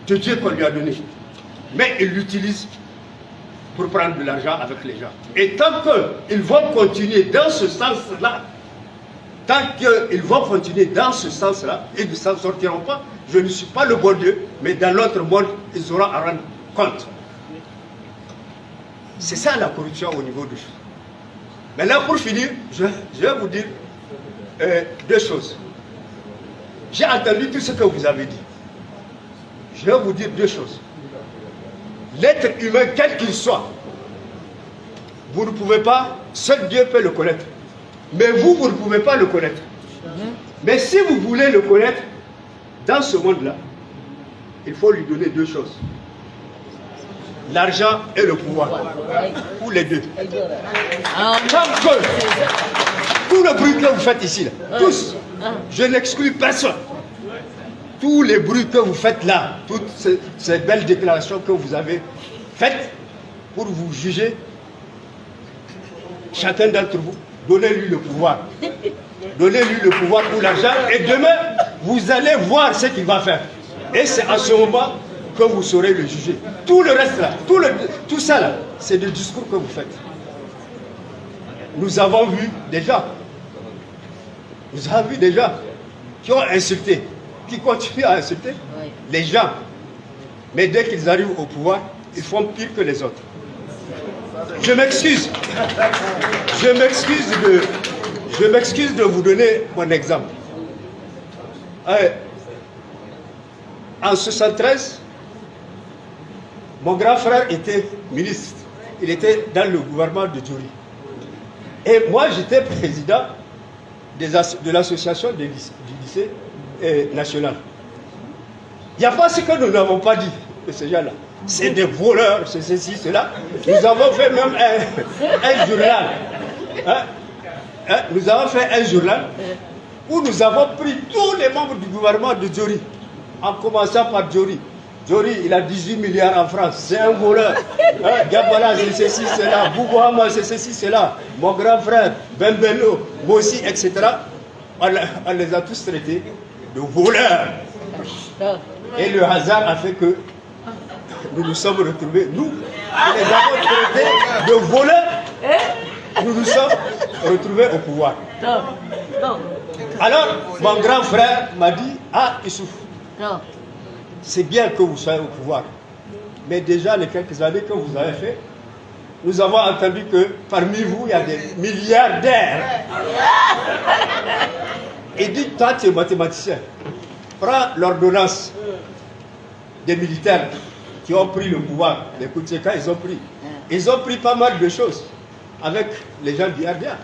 de Dieu qu'on lui a donné. Mais il l'utilise pour prendre de l'argent avec les gens. Et tant qu'ils vont continuer dans ce sens-là, ils ne s'en sortiront pas. Je ne suis pas le bon Dieu, mais dans l'autre monde, ils auront à rendre compte. C'est ça la corruption au niveau du choses. Maintenant, pour finir, je vais vous dire deux choses. J'ai entendu tout ce que vous avez dit. Je vais vous dire deux choses. L'être humain, quel qu'il soit, vous ne pouvez pas, seul Dieu peut le connaître. Mais vous ne pouvez pas le connaître. Mais si vous voulez le connaître, dans ce monde-là, il faut lui donner deux choses. L'argent et le pouvoir. Ou les deux. Tant que tout le bruit que vous faites ici, là, tous, je n'exclus personne. Tous les bruits que vous faites là, toutes ces belles déclarations que vous avez faites pour vous juger, chacun d'entre vous, donnez-lui le pouvoir. Donnez-lui le pouvoir pour l'argent et demain, vous allez voir ce qu'il va faire. Et c'est à ce moment que vous saurez le juger. Tout le reste là, tout ça là, c'est des discours que vous faites. Nous avons vu des gens qui ont insulté, qui continuent à insulter les gens. Mais dès qu'ils arrivent au pouvoir, ils font pire que les autres. Je m'excuse. Je m'excuse de vous donner mon exemple. En 1973, mon grand frère était ministre. Il était dans le gouvernement de Djouri. Et moi, j'étais président de l'association du lycée national. Il n'y a pas ce que nous n'avons pas dit de ces gens-là. C'est des voleurs, c'est ceci, cela. Nous avons fait même un journal. Nous avons fait un journal où nous avons pris tous les membres du gouvernement de Djouri, en commençant par Djouri. Djouri, il a 18 milliards en France, c'est un voleur. Gabala, c'est ceci, cela. Boubouhama, c'est ceci, cela. Mon grand frère, Bembello, Bossi, etc. On les a tous traités de voleurs. Et le hasard a fait que nous nous sommes retrouvés, nous les avons traités de voleurs. Nous nous sommes retrouvés au pouvoir. Alors, mon grand frère m'a dit, ah, Issouf, c'est bien que vous soyez au pouvoir. Mais déjà, les quelques années que vous avez fait, nous avons entendu que parmi vous, il y a des milliardaires. Il dit, toi, tu es mathématicien. Prends l'ordonnance des militaires qui ont pris le pouvoir. Les Koutséka, ils ont pris. Ils ont pris pas mal de choses avec les gens du RDA.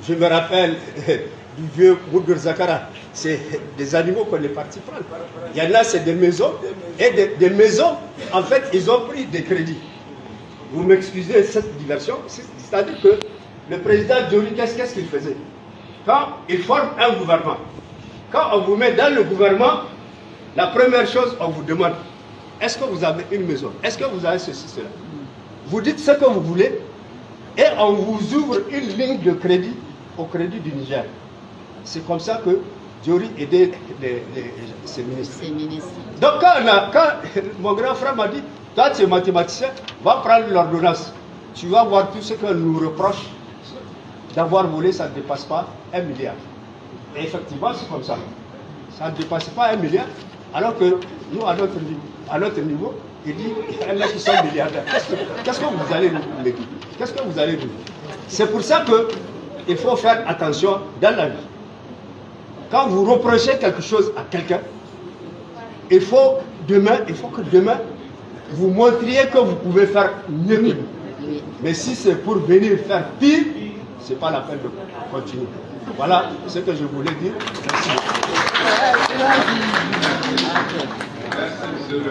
Je me rappelle du vieux Moudur Zakara. C'est des animaux qu'on est parti prendre. Il y en a, c'est des maisons. Et des maisons, en fait, ils ont pris des crédits. Vous m'excusez cette diversion. C'est-à-dire que le président Djouri, qu'est-ce qu'il faisait? Quand il forme un gouvernement, quand on vous met dans le gouvernement, la première chose, on vous demande, est-ce que vous avez une maison? Est-ce que vous avez ceci, cela? Vous dites ce que vous voulez et on vous ouvre une ligne de crédit au crédit du Niger. C'est comme ça que Djouri aidait ses ministres. Donc quand mon grand frère m'a dit, toi tu es mathématicien, va prendre l'ordonnance. Tu vas voir tout ce qu'on nous reproche d'avoir volé, ça ne dépasse pas 1 milliard. Et effectivement, c'est comme ça. Ça ne dépasse pas 1 milliard, alors que nous, à notre niveau, il dit, il y en a qui sont milliardaires. Qu'est-ce que vous allez nous dire? Qu'est-ce que vous allez nous dire? C'est pour ça qu'il faut faire attention dans la vie. Quand vous reprochez quelque chose à quelqu'un, il faut que demain, vous montriez que vous pouvez faire mieux que lui. Mais si c'est pour venir faire pire, ce n'est pas la peine de continuer. Voilà ce que je voulais dire. Merci. Merci, monsieur le